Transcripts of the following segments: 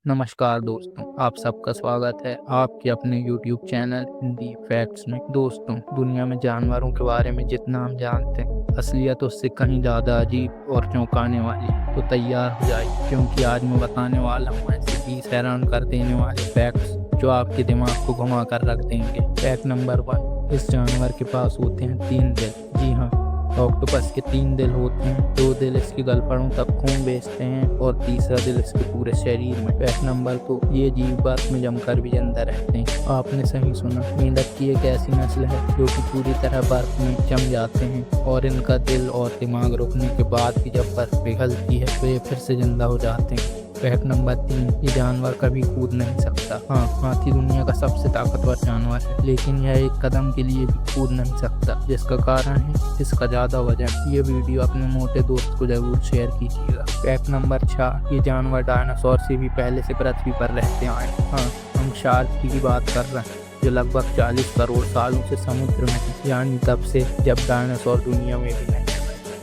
नमस्कार दोस्तों, आप सबका स्वागत है आपके अपने YouTube चैनल हिंदी फैक्ट्स में। दोस्तों, दुनिया में जानवरों के बारे में जितना हम जानते हैं, असलियत उससे कहीं ज़्यादा अजीब और चौंकाने वाली है। तो तैयार हो जाइए, क्योंकि आज मैं बताने वाला हूँ ऐसे 20 हैरान कर देने वाले फैक्ट्स जो आपके दिमाग को घुमा कर रख देंगे। फैक्ट नंबर 1, इस जानवर के पास होते हैं 3 दिल। जी हाँ, ऑक्टोपस के 3 दिल होते हैं। 2 दिल इसकी गलफड़ों तक खून बेचते हैं और तीसरा दिल इसके पूरे शरीर में। फैक्ट नंबर 2, ये जीव बर्फ में जमकर भी जिंदा रहते हैं। आपने सही सुना, मेंढक की एक ऐसी नस्ल है जो कि पूरी तरह बर्फ में जम जाते हैं और इनका दिल और दिमाग रुकने के बाद भी जब बर्फ पिघलती है तो ये फिर से जिंदा हो जाते हैं। फैक्ट नंबर 3, ये जानवर कभी कूद नहीं सकता। हाँ, हाथी दुनिया का सबसे ताकतवर जानवर है, लेकिन यह एक कदम के लिए भी कूद नहीं सकता, जिसका कारण है इसका ज्यादा वजन। ये वीडियो अपने मोटे दोस्त को जरूर शेयर कीजिएगा। फैक्ट नंबर 4, ये जानवर डायनासोर से भी पहले से पृथ्वी पर रहते आए। हाँ, हम शार्क की बात कर रहे हैं, जो लगभग 40 करोड़ सालों से समुद्र में है, यानी तब से जब डायनासोर दुनिया में भी नहीं।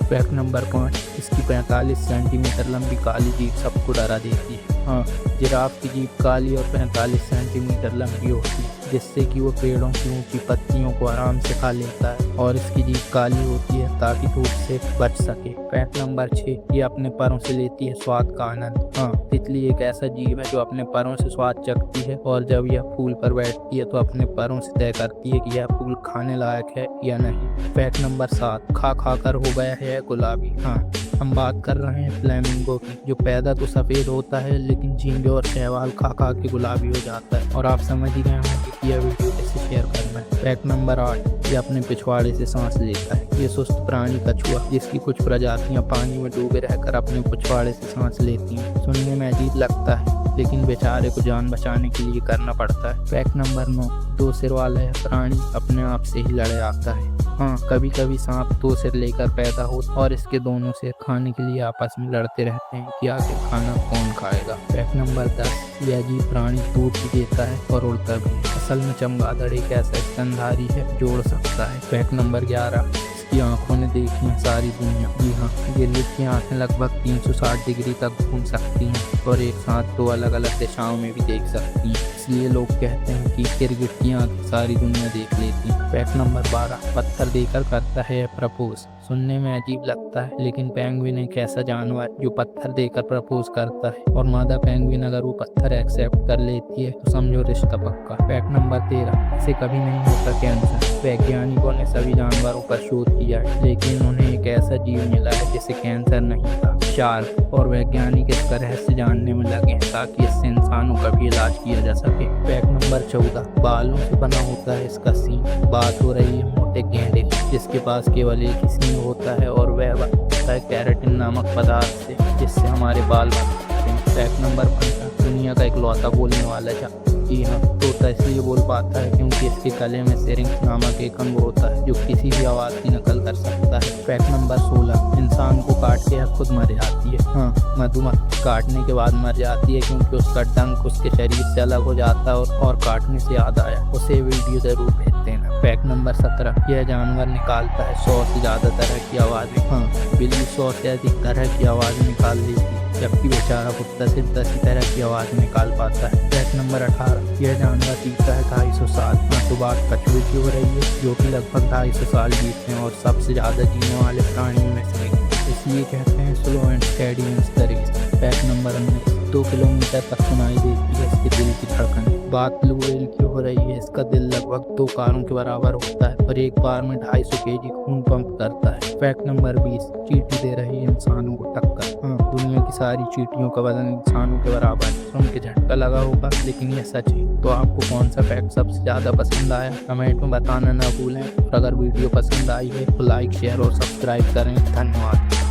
फैक्ट नंबर 5, इसकी 45 सेंटीमीटर लंबी काली जीभ सबको डरा देती है। हाँ, जिराफ की जीभ काली और 45 सेंटीमीटर लंबी होती है, जिससे कि वो पेड़ों की ऊंची पत्तियों को आराम से खा लेता है, और इसकी जीभ काली होती है ताकि धूप से बच सके। फैक्ट नंबर 6, ये अपने पैरों से लेती है स्वाद का आनंद। हाँ, तितली एक ऐसा जीव है जो अपने पैरों से स्वाद चखती है, और जब यह फूल पर बैठती है तो अपने पैरों से तय करती है कि यह फूल खाने लायक है या नहीं। फैक्ट नंबर 7, खा खा कर हो गया है गुलाबी। हाँ, हम बात कर रहे हैं फ्लेमिंगो की, जो पैदा तो सफ़ेद होता है लेकिन झींगे और शैवाल खा खा के गुलाबी हो जाता है। और आप समझ ही गए होंगे कि यह वीडियो कैसे शेयर करना है। फैक्ट नंबर 8, ये अपने पिछवाड़े से सांस लेता है। ये सुस्त प्राणी कछुआ, जिसकी कुछ प्रजातियां पानी में डूबे रहकर अपने पिछवाड़े से सांस लेती हैं। सुनने में अजीब लगता है, लेकिन बेचारे को जान बचाने के लिए करना पड़ता है। फैक्ट नंबर 9, 2 सिर वाला यह प्राणी अपने आप से ही लड़ आता है। हाँ, कभी कभी सांप 2 सिर लेकर पैदा हो और इसके दोनों सिर खाने के लिए आपस में लड़ते रहते हैं कि आखिर खाना कौन खाएगा। फैक्ट नंबर 10, यह अजीब प्राणी दूध भी देता है और उड़ता भी। असल में चमगादड़ एक ऐसा स्तनधारी है जो उड़ सकता है। फैक्ट नंबर 11, इसकी आंखों ने देखी है सारी दुनिया। जी हाँ, गिरगिट की आंखें लगभग 360 डिग्री तक घूम सकती हैं और एक साथ 2 अलग अलग दिशाओं में भी देख सकती हैं। इसलिए लोग कहते हैं कि गिरगिट की आंखें सारी दुनिया देख लेती हैं। फैक्ट नंबर 12, पत्थर देकर करता है प्रपोज। सुनने में अजीब लगता है, लेकिन पेंगुइन एक ऐसा जानवर जो पत्थर देकर प्रपोज करता है, और मादा पेंगुइन अगर वो पत्थर एक्सेप्ट कर लेती है तो समझो रिश्ता पक्का। फैक्ट नंबर 13, इसे कभी नहीं होता कैंसर। वैज्ञानिकों ने सभी जानवरों पर शोध किया है, लेकिन उन्हें एक ऐसा जीव मिला है जिसे कैंसर नहीं था, शार्क। और वैज्ञानिक इसका रहस्य जानने में लगे हैं ताकि इससे इंसानों का भी इलाज किया जा सके। फैक्ट नंबर 14, बालों से बना होता है इसका सींग। बात हो रही है मोटे गेंडे, जिसके पास केवल एक ही सींग होता है, और वह बनता है केराटिन नामक पदार्थ से, जिससे हमारे बाल बनते हैं। फैक्ट नंबर 15, दुनिया का इकलौता बोलने वाला जानवर। जी हाँ, तोता इसलिए बोल पाता है क्योंकि इसके गले में सिरिंक्स नामक एक अंग होता है जो किसी भी आवाज़ की नकल कर सकता है। फैक्ट नंबर 16, इंसान को काट के यह खुद मर जाती है। हाँ, मधुमक्खी काटने के बाद मर जाती है क्योंकि उसका डंक उसके शरीर से अलग हो जाता है। और काटने से याद आया, उसे वीडियो जरूर भेज देना। फैक्ट नंबर 17, यह जानवर निकालता है 100 से ज़्यादा तरह की आवाज़ें। हाँ, बिल्ली 100 से अधिक तरह की आवाज़ निकाल देती है, जबकि बेचारा कुत्ता सिर्फ 10 ही तरह की आवाज़ निकाल पाता है। फैक्ट नंबर 18, यह जानवर जीता है 250 साल। तो बात कछुए की हो रही है, जो कि लगभग 250 साल जीते हैं और सबसे ज़्यादा जीने वाले प्राणियों में से एक, इसलिए कहते हैं slow and steady wins the race. Fact number 19, 2 kilometre तक सुनाई देती है इसके दिल की धड़कन। बात ब्लू व्हेल की हो रही है, इसका दिल लगभग 2 कारों के बराबर होता है और एक बार में 250 केजी खून पंप करता है। फैक्ट नंबर 20, चींटी दे रही है इंसानों को टक्कर। हाँ, दुनिया की सारी चींटियों का वजन इंसानों के बराबर है। सुन के झटका लगा होगा, लेकिन यह सच है। तो आपको कौन सा फैक्ट सबसे ज़्यादा पसंद आया, कमेंट में बताना ना भूलें। और अगर वीडियो पसंद आई है तो लाइक, शेयर और सब्सक्राइब करें। धन्यवाद।